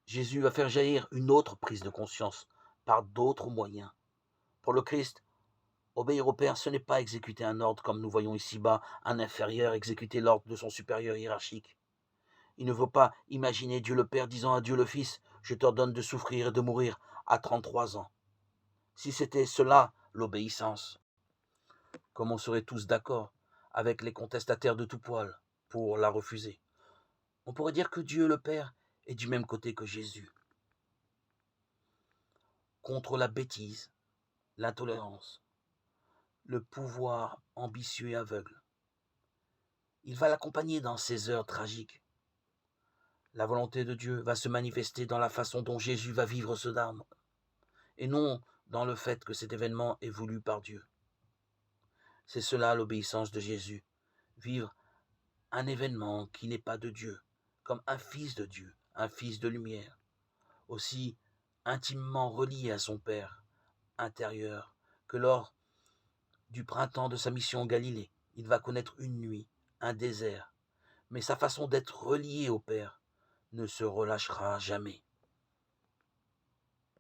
Jésus va faire jaillir une autre prise de conscience par d'autres moyens. Pour le Christ, obéir au Père, ce n'est pas exécuter un ordre comme nous voyons ici-bas un inférieur exécuter l'ordre de son supérieur hiérarchique. Il ne faut pas imaginer Dieu le Père disant à Dieu le Fils, je t'ordonne de souffrir et de mourir à 33 ans. Si c'était cela, l'obéissance, comme on serait tous d'accord avec les contestataires de tout poil pour la refuser. On pourrait dire que Dieu le Père est du même côté que Jésus, contre la bêtise, l'intolérance, le pouvoir ambitieux et aveugle. Il va l'accompagner dans ces heures tragiques. La volonté de Dieu va se manifester dans la façon dont Jésus va vivre ce drame, et non dans le fait que cet événement est voulu par Dieu. C'est cela l'obéissance de Jésus, vivre un événement qui n'est pas de Dieu, comme un fils de Dieu, un fils de lumière, aussi intimement relié à son Père intérieur que lors du printemps de sa mission en Galilée. Il va connaître une nuit, un désert, mais sa façon d'être relié au Père ne se relâchera jamais.